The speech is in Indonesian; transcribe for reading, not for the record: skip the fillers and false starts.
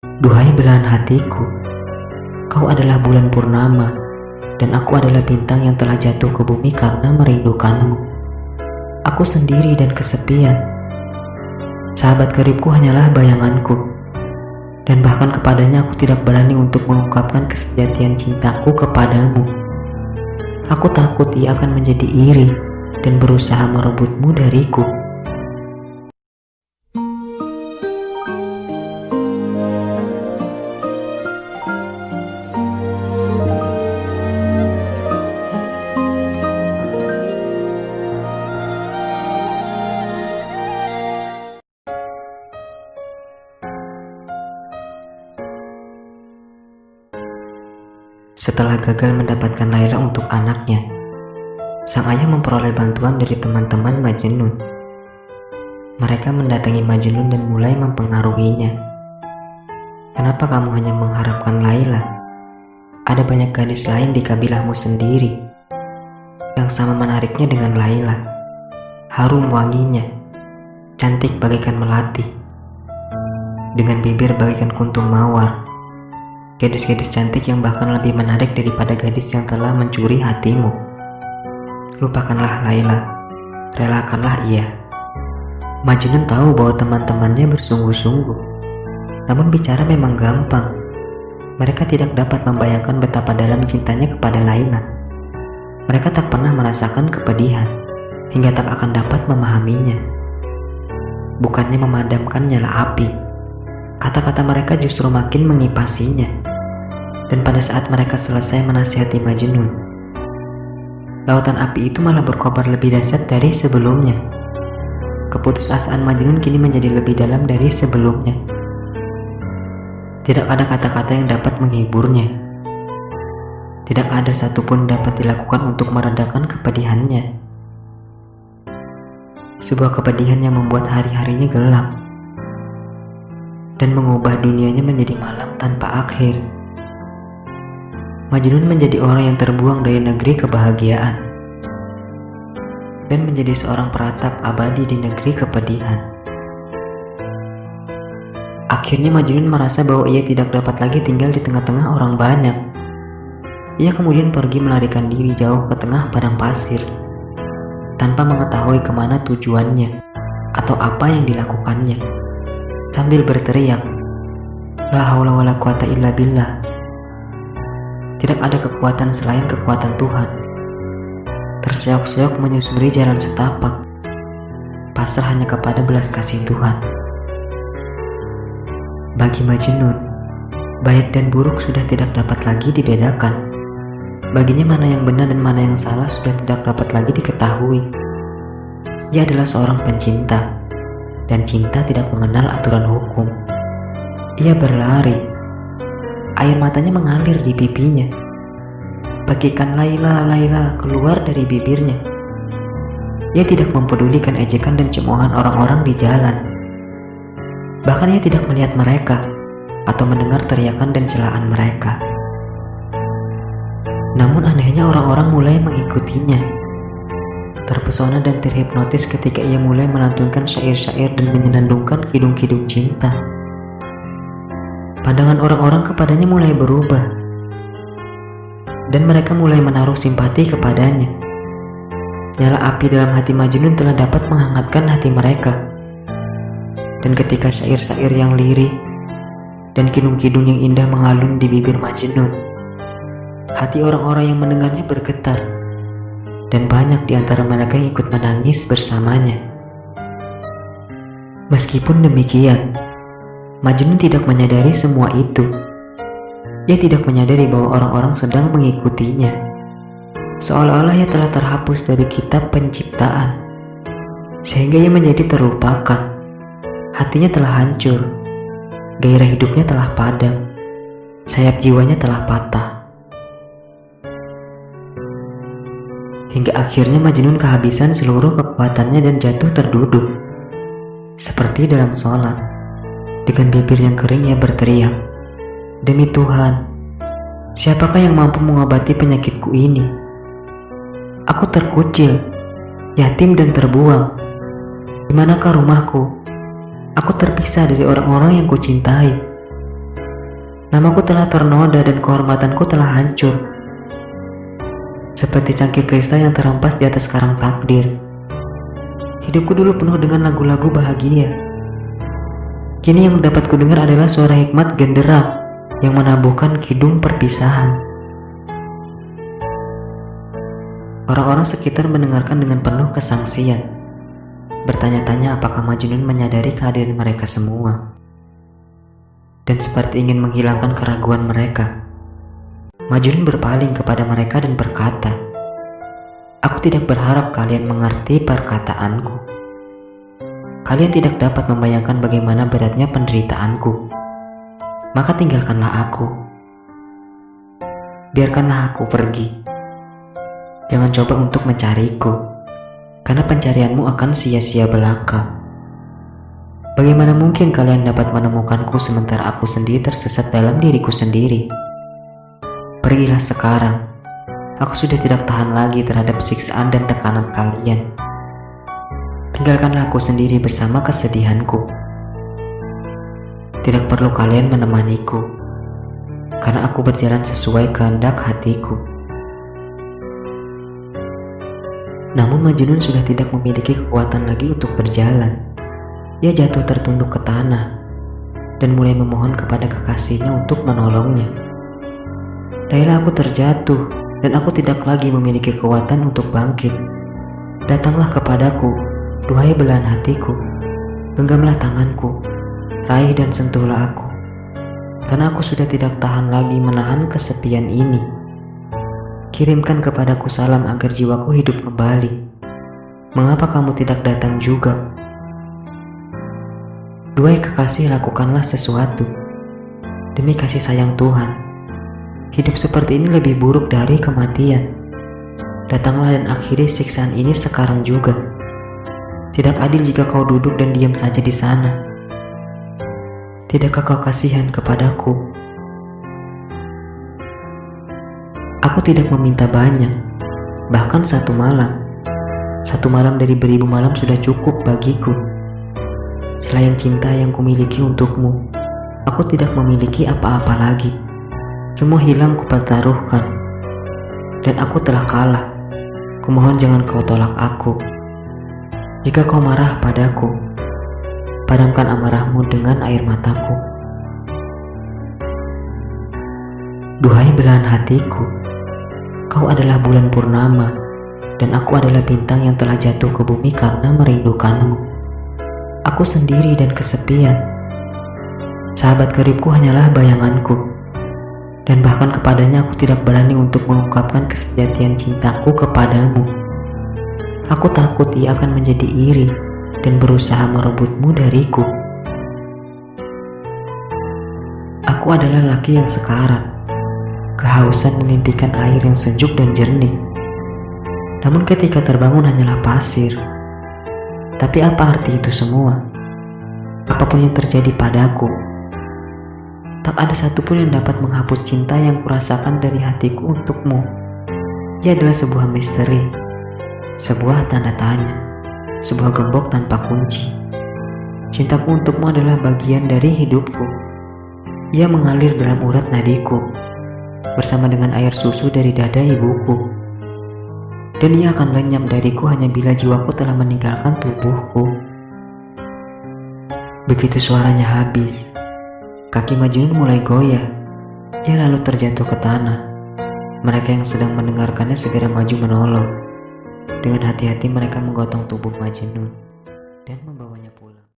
Duhai belahan hatiku, kau adalah bulan purnama, dan aku adalah bintang yang telah jatuh ke bumi karena merindukanmu. Aku sendiri dan kesepian. Sahabat karibku hanyalah bayanganku, dan bahkan kepadanya aku tidak berani untuk mengungkapkan kesejatian cintaku kepadamu. Aku takut ia akan menjadi iri dan berusaha merebutmu dariku. Setelah gagal mendapatkan Laila untuk anaknya, sang ayah memperoleh bantuan dari teman-teman Majnun. Mereka mendatangi Majnun dan mulai mempengaruhinya. Kenapa kamu hanya mengharapkan Laila? Ada banyak gadis lain di kabilahmu sendiri yang sama menariknya dengan Laila. Harum wanginya, cantik bagaikan melati, dengan bibir bagaikan kuntum mawar. Gadis-gadis cantik yang bahkan lebih menarik daripada gadis yang telah mencuri hatimu. Lupakanlah Laila, relakanlah ia. Majnun tahu bahwa teman-temannya bersungguh-sungguh, namun bicara memang gampang. Mereka tidak dapat membayangkan betapa dalam cintanya kepada Laila. Mereka tak pernah merasakan kepedihan, hingga tak akan dapat memahaminya. Bukannya memadamkan nyala api, kata-kata mereka justru makin mengipasinya. Dan pada saat mereka selesai menasihati Majnun, lautan api itu malah berkobar lebih dahsyat dari sebelumnya. Keputusasaan Majnun kini menjadi lebih dalam dari sebelumnya. Tidak ada kata-kata yang dapat menghiburnya. Tidak ada satupun dapat dilakukan untuk meredakan kepedihannya. Sebuah kepedihan yang membuat hari-harinya gelap dan mengubah dunianya menjadi malam tanpa akhir. Majnun menjadi orang yang terbuang dari negeri kebahagiaan dan menjadi seorang peratap abadi di negeri kepedihan. Akhirnya Majnun merasa bahwa ia tidak dapat lagi tinggal di tengah-tengah orang banyak. Ia kemudian pergi melarikan diri jauh ke tengah padang pasir, tanpa mengetahui kemana tujuannya atau apa yang dilakukannya, sambil berteriak, "La haula wala quwata illa billah." Tidak ada kekuatan selain kekuatan Tuhan. Terseok-seok menyusuri jalan setapak, pasrah hanya kepada belas kasih Tuhan. Bagi Majnun, baik dan buruk sudah tidak dapat lagi dibedakan. Baginya mana yang benar dan mana yang salah sudah tidak dapat lagi diketahui. Ia adalah seorang pencinta, dan cinta tidak mengenal aturan hukum. Ia berlari, air matanya mengalir di pipinya, bagaikan Laila, Laila keluar dari bibirnya. Ia tidak mempedulikan ejekan dan cemoohan orang-orang di jalan. Bahkan ia tidak melihat mereka atau mendengar teriakan dan celaan mereka. Namun anehnya orang-orang mulai mengikutinya, terpesona dan terhipnotis ketika ia mulai melantunkan syair-syair dan menyenandungkan kidung-kidung cinta. Pandangan orang-orang kepadanya mulai berubah, dan mereka mulai menaruh simpati kepadanya. Nyala api dalam hati Majnun telah dapat menghangatkan hati mereka. Dan ketika syair-syair yang lirih dan kidung-kidung yang indah mengalun di bibir Majnun, hati orang-orang yang mendengarnya bergetar, dan banyak di antara mereka yang ikut menangis bersamanya. Meskipun demikian, Majnun tidak menyadari semua itu. Ia tidak menyadari bahwa orang-orang sedang mengikutinya, seolah-olah ia telah terhapus dari kitab penciptaan, sehingga ia menjadi terlupakan. Hatinya telah hancur, gairah hidupnya telah padam, sayap jiwanya telah patah. Hingga akhirnya Majnun kehabisan seluruh kekuatannya dan jatuh terduduk, seperti dalam sholat. Dengan bibir yang kering ia berteriak, "Demi Tuhan, siapakah yang mampu mengobati penyakitku ini? Aku terkucil, yatim dan terbuang. Di manakah rumahku? Aku terpisah dari orang-orang yang kucintai. Namaku telah ternoda dan kehormatanku telah hancur. Seperti cangkir kristal yang terhempas di atas karang takdir. Hidupku dulu penuh dengan lagu-lagu bahagia. Kini yang dapat kudengar adalah suara hikmat genderang yang menabuhkan kidung perpisahan. Orang-orang sekitar mendengarkan dengan penuh kesangsian, bertanya-tanya apakah Majnun menyadari kehadiran mereka semua. Dan seperti ingin menghilangkan keraguan mereka, Majnun berpaling kepada mereka dan berkata, "Aku tidak berharap kalian mengerti perkataanku. Kalian tidak dapat membayangkan bagaimana beratnya penderitaanku. Maka tinggalkanlah aku. Biarkanlah aku pergi. Jangan coba untuk mencariku, karena pencarianmu akan sia-sia belaka. Bagaimana mungkin kalian dapat menemukanku sementara aku sendiri tersesat dalam diriku sendiri? Pergilah sekarang. Aku sudah tidak tahan lagi terhadap siksaan dan tekanan kalian. Tinggalkanlah aku sendiri bersama kesedihanku. Tidak perlu kalian menemaniku, karena aku berjalan sesuai kehendak hatiku." Namun Majnun sudah tidak memiliki kekuatan lagi untuk berjalan. Ia jatuh tertunduk ke tanah dan mulai memohon kepada kekasihnya untuk menolongnya. "Dailah aku terjatuh dan aku tidak lagi memiliki kekuatan untuk bangkit. Datanglah kepadaku, duhai belahan hatiku. Genggamlah tanganku, raih dan sentuhlah aku. Karena aku sudah tidak tahan lagi menahan kesepian ini. Kirimkan kepadaku salam agar jiwaku hidup kembali. Mengapa kamu tidak datang juga? Duhai kekasih, lakukanlah sesuatu. Demi kasih sayang Tuhan, hidup seperti ini lebih buruk dari kematian. Datanglah dan akhiri siksaan ini sekarang juga. Tidak adil jika kau duduk dan diam saja di sana. Tidakkah kau kasihan kepadaku? Aku tidak meminta banyak, bahkan satu malam. Satu malam dari beribu malam sudah cukup bagiku. Selain cinta yang kumiliki untukmu, aku tidak memiliki apa-apa lagi. Semua hilang kupertaruhkan, dan aku telah kalah. Kumohon jangan kau tolak aku. Jika kau marah padaku, padamkan amarahmu dengan air mataku. Duhai belahan hatiku, kau adalah bulan purnama, dan aku adalah bintang yang telah jatuh ke bumi karena merindukanmu. Aku sendiri dan kesepian. Sahabat karibku hanyalah bayanganku, dan bahkan kepadanya aku tidak berani untuk mengungkapkan kesejatian cintaku kepadamu. Aku takut ia akan menjadi iri dan berusaha merebutmu dariku. Aku adalah laki yang sekarat, kehausan memimpikan air yang sejuk dan jernih. Namun ketika terbangun hanyalah pasir. Tapi apa arti itu semua? Apapun yang terjadi padaku, tak ada satupun yang dapat menghapus cinta yang kurasakan dari hatiku untukmu. Ia adalah sebuah misteri, sebuah tanda tanya, sebuah gembok tanpa kunci. Cintaku untukmu adalah bagian dari hidupku. Ia mengalir dalam urat nadiku, bersama dengan air susu dari dada ibuku. Dan ia akan lenyap dariku hanya bila jiwaku telah meninggalkan tubuhku. Begitu suaranya habis, kaki Majnun mulai goyah. Ia lalu terjatuh ke tanah. Mereka yang sedang mendengarkannya segera maju menolong. Dengan hati-hati mereka menggotong tubuh Majnun.